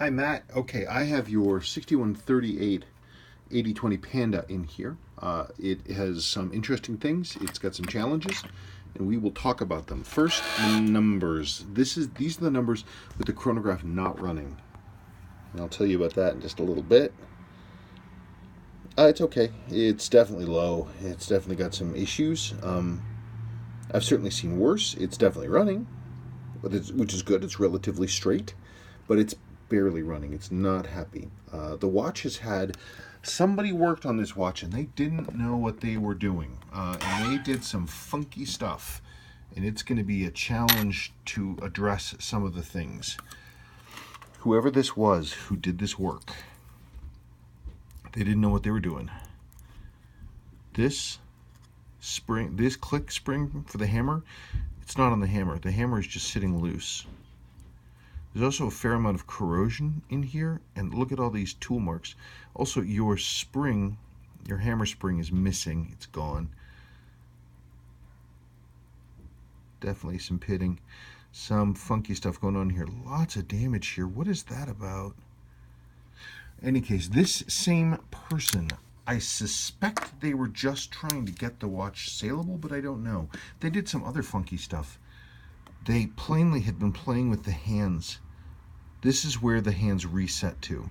Hi, Matt. Okay, I have your 6138 8020 Panda in here. It has some interesting things. It's got some challenges, and we will talk about them. First, the numbers. These are the numbers with the chronograph not running. And I'll tell you about that in just a little bit. It's okay. It's definitely low. It's definitely got some issues. I've certainly seen worse. It's definitely running, which is good. It's relatively straight, but it's barely running. It's not happy. The watch has had somebody worked on this watch and they didn't know what they were doing, and they did some funky stuff, and it's going to be a challenge to address some of the things. Whoever this was who did this work, they didn't know what they were doing. This spring, this click spring for the hammer, it's not on the hammer. The hammer is just sitting loose. There's also a fair amount of corrosion in here, and look at all these tool marks. Also, your spring, your hammer spring is missing. It's gone. Definitely some pitting. Some funky stuff going on here. Lots of damage here. What is that about? In any case, this same person, I suspect they were just trying to get the watch saleable, but I don't know. They did some other funky stuff. They plainly had been playing with the hands. This is where the hands reset to.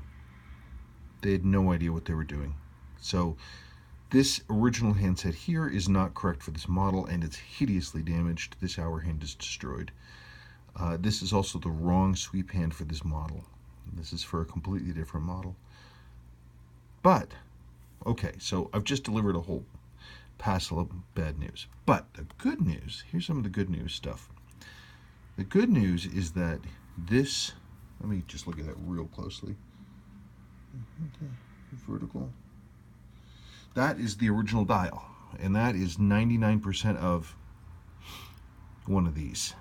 They had no idea what they were doing. So this original handset here is not correct for this model, and it's hideously damaged. This hour hand is destroyed. This is also the wrong sweep hand for this model. This is for a completely different model. But, okay, so I've just delivered a whole passel of bad news. But the good news, here's some of the good news stuff. The good news is that this, let me just look at that real closely. Vertical. That is the original dial, and that is 99% of one of these.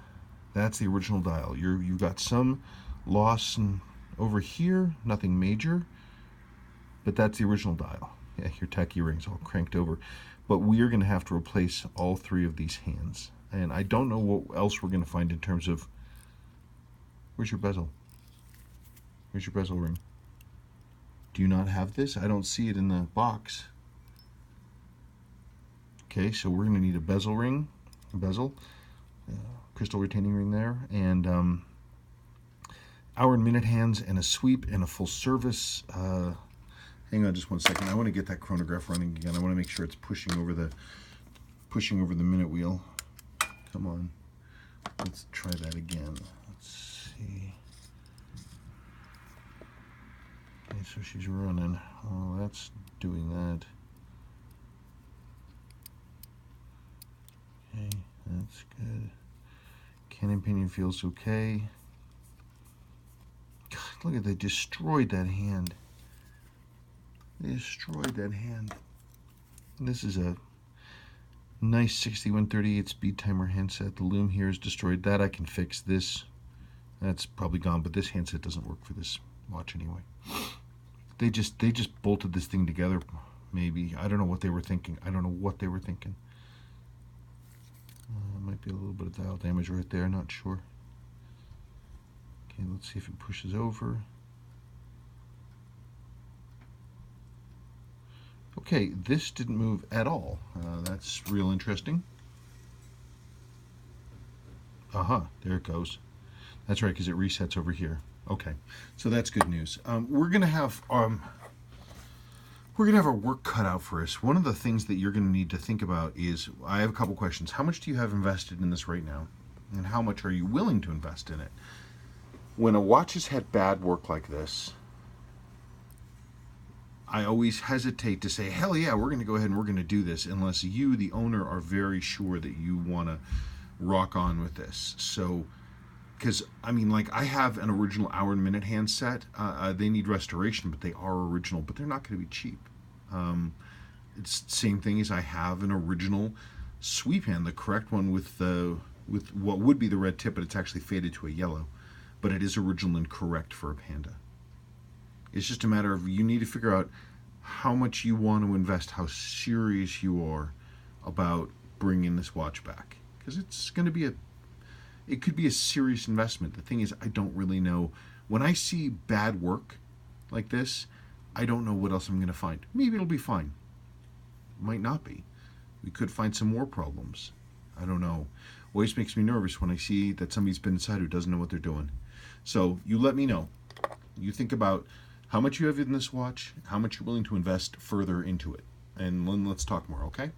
That's the original dial. You've got some loss over here, nothing major, but that's the original dial. Yeah, your tacky ring's all cranked over. But we are going to have to replace all three of these hands. And I don't know what else we're going to find in terms of, where's your bezel? Where's your bezel ring? Do you not have this? I don't see it in the box. Okay, so we're going to need a bezel ring, crystal retaining ring there, and hour and minute hands, and a sweep, and a full service. Hang on just one second. I want to get that chronograph running again. I want to make sure it's pushing over the minute wheel. Come on. Let's try that again. Let's see. Okay, so she's running. Oh, that's doing that. Okay, that's good. Cannon pinion feels okay. God, look at, they destroyed that hand. They destroyed that hand. This is a nice 6138 speed timer handset. The loom here is destroyed. That I can fix. This, that's probably gone, but this handset doesn't work for this watch anyway. They just bolted this thing together, maybe. I don't know what they were thinking. Might be a little bit of dial damage right there, not sure. Okay, let's see if it pushes over. Okay, this didn't move at all. That's real interesting. There it goes. That's right, because it resets over here. Okay, so that's good news. We're gonna have our work cut out for us. One of the things that you're gonna need to think about is, I have a couple questions. How much do you have invested in this right now? And how much are you willing to invest in it? When a watch has had bad work like this, I always hesitate to say, hell yeah, we're going to go ahead and we're going to do this, unless you, the owner, are very sure that you want to rock on with this. So, because, I mean, like, I have an original hour and minute handset. They need restoration, but they are original, but they're not going to be cheap. It's the same thing as I have an original sweep hand, the correct one with what would be the red tip, but it's actually faded to a yellow. But it is original and correct for a Panda. It's just a matter of, you need to figure out how much you want to invest, how serious you are about bringing this watch back. Because it's going to be it could be a serious investment. The thing is, I don't really know When I see bad work like this, I don't know what else I'm going to find. Maybe it'll be fine. Might not be. We could find some more problems. I don't know. Always makes me nervous when I see that somebody's been inside who doesn't know what they're doing. So you let me know. You think about how much you have in this watch, how much you're willing to invest further into it. And let's talk more, okay?